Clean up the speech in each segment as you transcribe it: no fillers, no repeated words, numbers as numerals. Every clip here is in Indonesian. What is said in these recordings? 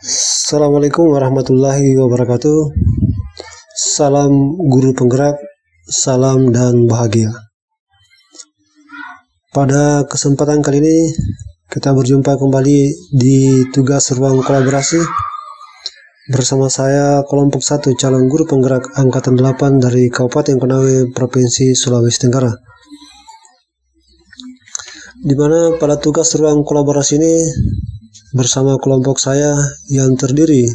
Assalamualaikum warahmatullahi wabarakatuh. Salam guru penggerak, salam dan bahagia. Pada kesempatan kali ini kita berjumpa kembali di tugas ruang kolaborasi bersama saya kelompok 1 calon guru penggerak angkatan 8 dari Kabupaten Konawe, Provinsi Sulawesi Tenggara. Di mana pada tugas ruang kolaborasi ini bersama kelompok saya yang terdiri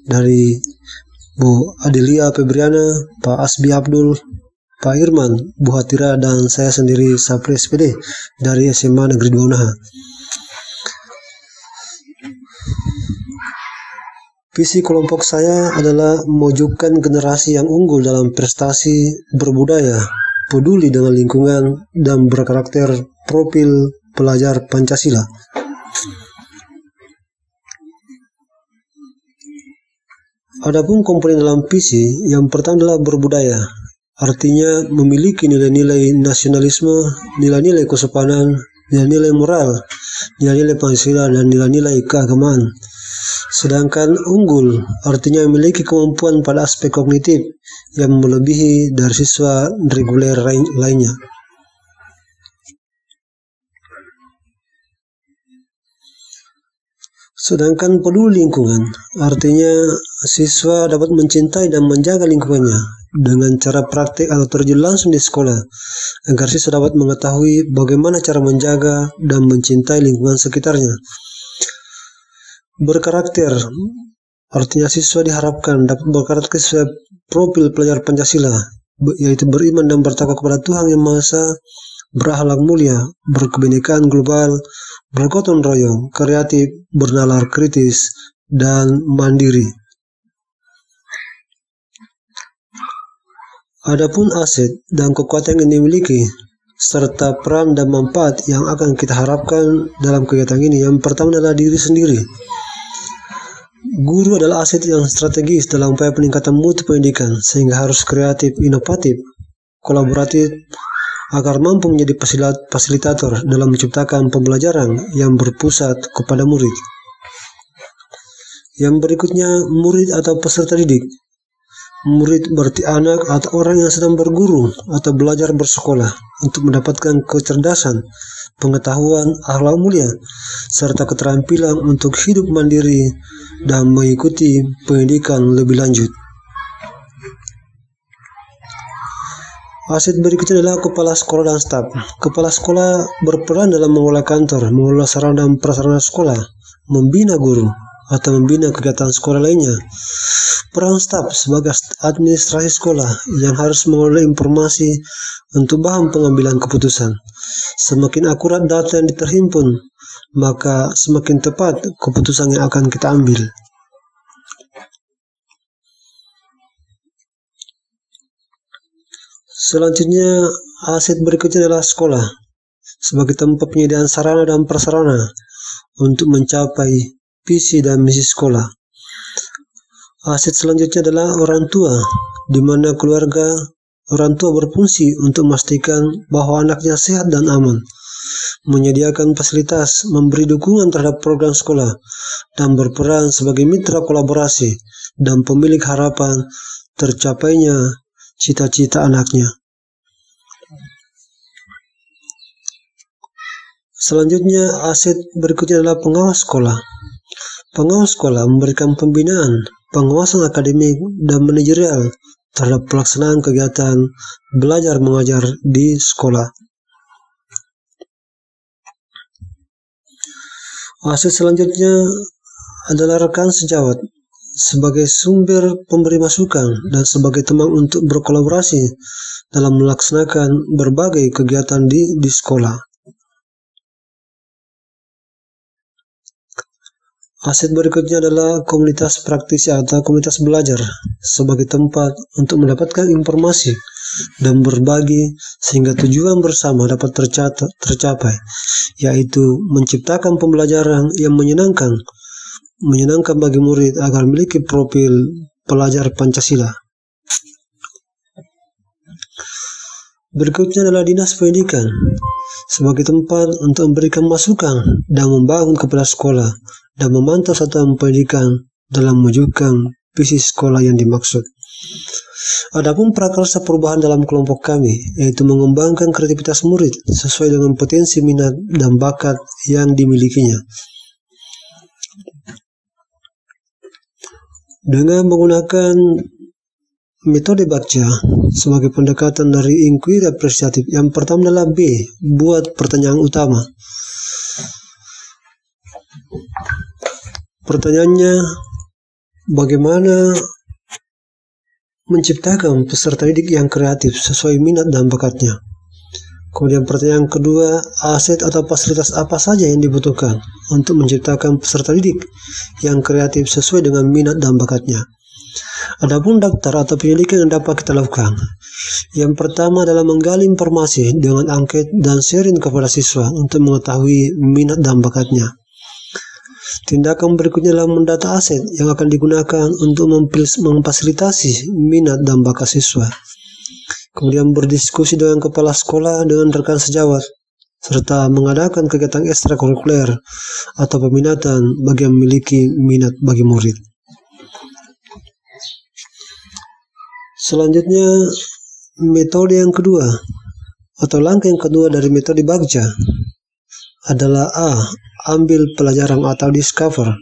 dari Bu Adelia Febriana, Pak Asbi Abdul, Pak Irman, Bu Hatira, dan saya sendiri Sapri SPD dari SMA Negeri 2 Unaha. Visi kelompok saya adalah mewujudkan generasi yang unggul dalam prestasi berbudaya, peduli dengan lingkungan, dan berkarakter profil pelajar Pancasila. Adapun komponen dalam visi, yang pertama adalah berbudaya, artinya memiliki nilai-nilai nasionalisme, nilai-nilai kesopanan, nilai-nilai moral, nilai-nilai Pancasila, dan nilai-nilai keagamaan. Sedangkan unggul, artinya memiliki kemampuan pada aspek kognitif yang melebihi dari siswa reguler lainnya. Sedangkan peduli lingkungan, artinya siswa dapat mencintai dan menjaga lingkungannya dengan cara praktik atau terjun langsung di sekolah, agar siswa dapat mengetahui bagaimana cara menjaga dan mencintai lingkungan sekitarnya. Berkarakter, artinya siswa diharapkan dapat berkarakter sesuai profil pelajar Pancasila, yaitu beriman dan bertakwa kepada Tuhan Yang Maha Esa, berakhlak mulia, berkebinekaan global, bergotong royong, kreatif, bernalar kritis, dan mandiri. Adapun aset dan kekuatan yang dimiliki, serta peran dan manfaat yang akan kita harapkan dalam kegiatan ini, yang pertama adalah diri sendiri. Guru adalah aset yang strategis dalam upaya peningkatan mutu pendidikan, sehingga harus kreatif, inovatif, kolaboratif, agar mampu menjadi fasilitator dalam menciptakan pembelajaran yang berpusat kepada murid. Yang berikutnya, murid atau peserta didik. Murid berarti anak atau orang yang sedang berguru atau belajar bersekolah untuk mendapatkan kecerdasan, pengetahuan, akhlak mulia, serta keterampilan untuk hidup mandiri dan mengikuti pendidikan lebih lanjut. Aset berikutnya adalah kepala sekolah dan staf. Kepala sekolah berperan dalam mengelola kantor, mengelola sarana dan prasarana sekolah, membina guru, atau membina kegiatan sekolah lainnya. Peran staf sebagai administrasi sekolah yang harus mengelola informasi untuk bahan pengambilan keputusan. Semakin akurat data yang terhimpun, maka semakin tepat keputusan yang akan kita ambil. Selanjutnya, aset berikutnya adalah sekolah sebagai tempat penyediaan sarana dan prasarana untuk mencapai visi dan misi sekolah. Aset selanjutnya adalah orang tua, di mana keluarga orang tua berfungsi untuk memastikan bahwa anaknya sehat dan aman, menyediakan fasilitas, memberi dukungan terhadap program sekolah, dan berperan sebagai mitra kolaborasi dan pemilik harapan tercapainya cita-cita anaknya. Selanjutnya, aset berikutnya adalah pengawas sekolah. Pengawas sekolah memberikan pembinaan, pengawasan akademik, dan manajerial terhadap pelaksanaan kegiatan belajar mengajar di sekolah. Aset selanjutnya adalah rekan sejawat sebagai sumber pemberi masukan dan sebagai teman untuk berkolaborasi dalam melaksanakan berbagai kegiatan di sekolah. Aset berikutnya adalah komunitas praktisi atau komunitas belajar sebagai tempat untuk mendapatkan informasi dan berbagi sehingga tujuan bersama dapat tercapai, yaitu menciptakan pembelajaran yang menyenangkan bagi murid agar memiliki profil pelajar Pancasila. Berikutnya adalah dinas pendidikan sebagai tempat untuk memberikan masukan dan membangun kepala sekolah dan memantau satuan pendidikan dalam mewujudkan visi sekolah yang dimaksud. Adapun prakarsa perubahan dalam kelompok kami, yaitu mengembangkan kreativitas murid sesuai dengan potensi minat dan bakat yang dimilikinya. Dengan menggunakan metode Bagja sebagai pendekatan dari inquiry apresiatif, yang pertama adalah B, buat pertanyaan utama. Pertanyaannya, bagaimana menciptakan peserta didik yang kreatif sesuai minat dan bakatnya. Kemudian pertanyaan kedua, aset atau fasilitas apa saja yang dibutuhkan untuk menciptakan peserta didik yang kreatif sesuai dengan minat dan bakatnya. Adapun daftar atau penyelidikan yang dapat kita lakukan. Yang pertama adalah menggali informasi dengan angket dan sharing kepada siswa untuk mengetahui minat dan bakatnya. Tindakan berikutnya adalah mendata aset yang akan digunakan untuk memfasilitasi minat dan bakat siswa. Kemudian berdiskusi dengan kepala sekolah, dengan rekan sejawat, serta mengadakan kegiatan ekstrakurikuler atau peminatan bagi yang memiliki minat bagi murid. Selanjutnya, metode yang kedua atau langkah yang kedua dari metode Bagja adalah A, ambil pelajaran atau discover.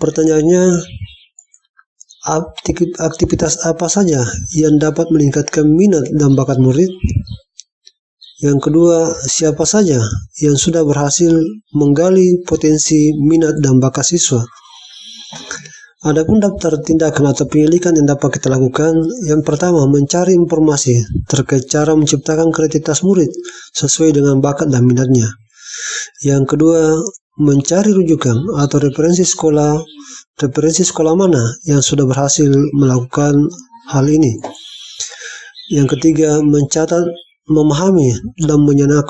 Pertanyaannya, aktivitas apa saja yang dapat meningkatkan minat dan bakat murid? Yang kedua, siapa saja yang sudah berhasil menggali potensi minat dan bakat siswa? Adapun daftar tindakan atau penyelidikan yang dapat kita lakukan, yang pertama, mencari informasi terkait cara menciptakan kreativitas murid sesuai dengan bakat dan minatnya. Yang kedua, mencari rujukan atau referensi sekolah mana yang sudah berhasil melakukan hal ini. Yang ketiga, mencatat, memahami, dan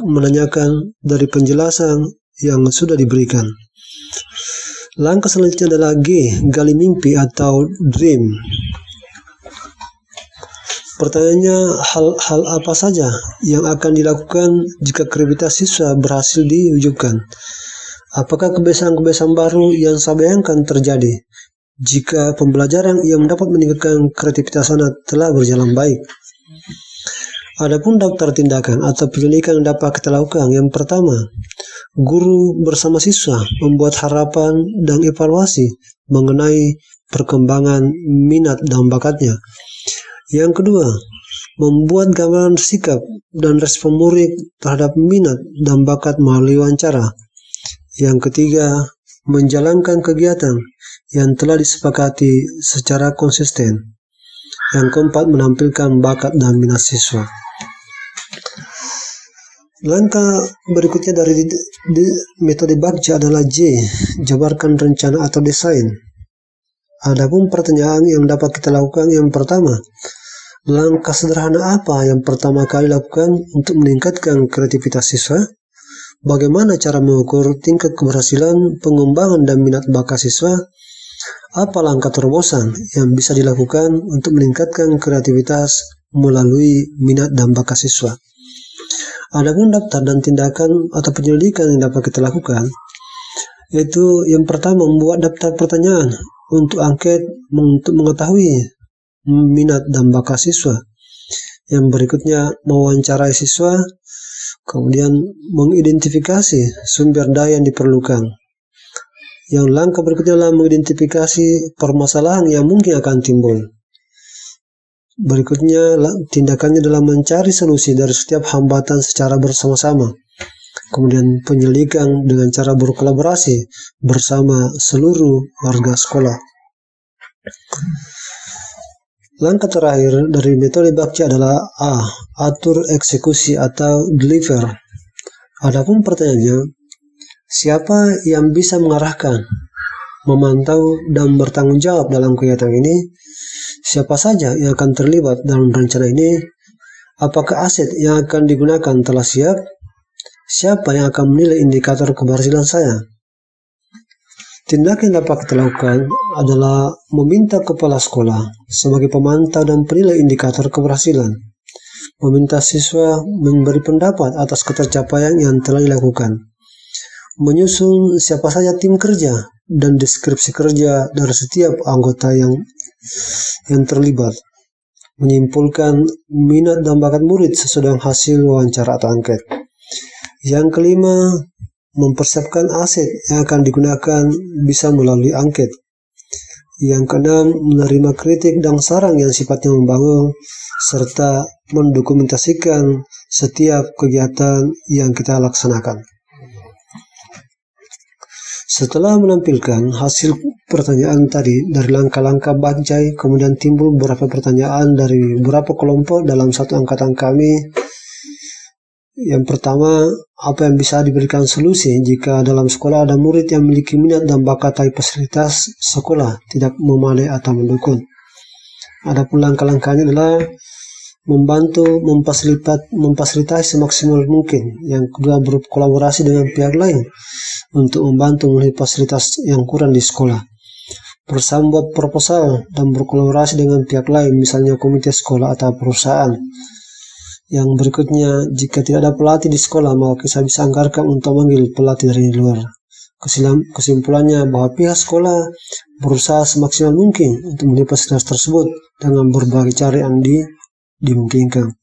menanyakan dari penjelasan yang sudah diberikan. Langkah selanjutnya adalah G, gali mimpi atau dream. Pertanyaannya, hal apa saja yang akan dilakukan jika kreativitas siswa berhasil diwujudkan? Apakah kebiasaan-kebiasaan baru yang saya bayangkan terjadi jika pembelajaran yang dapat meningkatkan kreativitas anak telah berjalan baik? Adapun daftar tindakan atau penyelidikan yang dapat kita lakukan, yang pertama, guru bersama siswa membuat harapan dan evaluasi mengenai perkembangan minat dan bakatnya. Yang kedua, membuat gambaran sikap dan respon murid terhadap minat dan bakat melalui wawancara. Yang ketiga, menjalankan kegiatan yang telah disepakati secara konsisten. Yang keempat, menampilkan bakat dan minat siswa. Langkah berikutnya dari metode Bagja adalah J, jabarkan rencana atau desain. Adapun pertanyaan yang dapat kita lakukan, yang pertama, langkah sederhana apa yang pertama kali lakukan untuk meningkatkan kreativitas siswa? Bagaimana cara mengukur tingkat keberhasilan pengembangan dan minat bakat siswa? Apa langkah terobosan yang bisa dilakukan untuk meningkatkan kreativitas melalui minat dan bakat siswa? Adapun daftar dan tindakan atau penyelidikan yang dapat kita lakukan, yaitu yang pertama, membuat daftar pertanyaan untuk angket untuk mengetahui minat dan bakat siswa. Yang berikutnya, mewawancarai siswa, kemudian mengidentifikasi sumber daya yang diperlukan. Yang langkah berikutnya adalah mengidentifikasi permasalahan yang mungkin akan timbul. Berikutnya, tindakannya adalah mencari solusi dari setiap hambatan secara bersama-sama. Kemudian penyelidikan dengan cara berkolaborasi bersama seluruh warga sekolah. Langkah terakhir dari metode Bagja adalah A, atur eksekusi atau deliver. Adapun pertanyaannya, siapa yang bisa mengarahkan, memantau, dan bertanggung jawab dalam kegiatan ini? Siapa saja yang akan terlibat dalam rencana ini? Apakah aset yang akan digunakan telah siap? Siapa yang akan menilai indikator keberhasilan saya? Tindakan yang dapat kita lakukan adalah meminta kepala sekolah sebagai pemantau dan penilai indikator keberhasilan, meminta siswa memberi pendapat atas ketercapaian yang telah dilakukan, menyusun siapa saja tim kerja dan deskripsi kerja dari setiap anggota yang terlibat, menyimpulkan minat dan bakat murid sesuai dengan hasil wawancara atau angket. Yang kelima, mempersiapkan aset yang akan digunakan bisa melalui angket. Yang keenam, menerima kritik dan saran yang sifatnya membangun, serta mendokumentasikan setiap kegiatan yang kita laksanakan. Setelah menampilkan hasil pertanyaan tadi dari langkah-langkah Bagjai, kemudian timbul beberapa pertanyaan dari beberapa kelompok dalam satu angkatan kami. Yang pertama, apa yang bisa diberikan solusi jika dalam sekolah ada murid yang memiliki minat dan bakat tapi fasilitas sekolah tidak memadai atau mendukung? Adapun langkah-langkahnya adalah membantu memfasilitasi semaksimal mungkin. Yang kedua, berkolaborasi dengan pihak lain untuk membantu memenuhi fasilitas yang kurang di sekolah. Bersama membuat proposal dan berkolaborasi dengan pihak lain, misalnya komite sekolah atau perusahaan. Yang berikutnya, jika tidak ada pelatih di sekolah, maka kita bisa anggarkan untuk memanggil pelatih dari luar. Kesimpulannya bahwa pihak sekolah berusaha semaksimal mungkin untuk memenuhi fasilitas tersebut dengan berbagai cara yang dimungkinkan.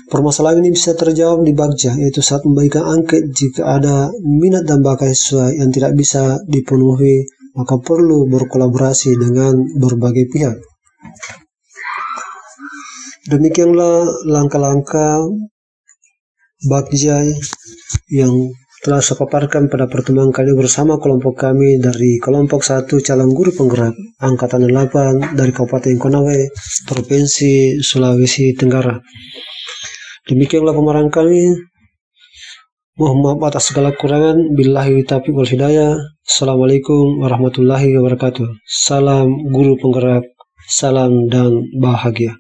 Permasalahan ini bisa terjawab di Bagja, yaitu saat membagikan angket. Jika ada minat dan bakat siswa yang tidak bisa dipenuhi, maka perlu berkolaborasi dengan berbagai pihak. Demikianlah langkah-langkah Bagjai yang telah saya paparkan pada pertemuan kali bersama kelompok kami dari kelompok 1 calon guru penggerak Angkatan 8 dari Kabupaten Konawe, Provinsi Sulawesi Tenggara. Demikianlah pemaparan kami. Mohon maaf atas segala kekurangan. Billahi taufiq wal hidayah. Assalamualaikum warahmatullahi wabarakatuh. Salam guru penggerak, salam dan bahagia.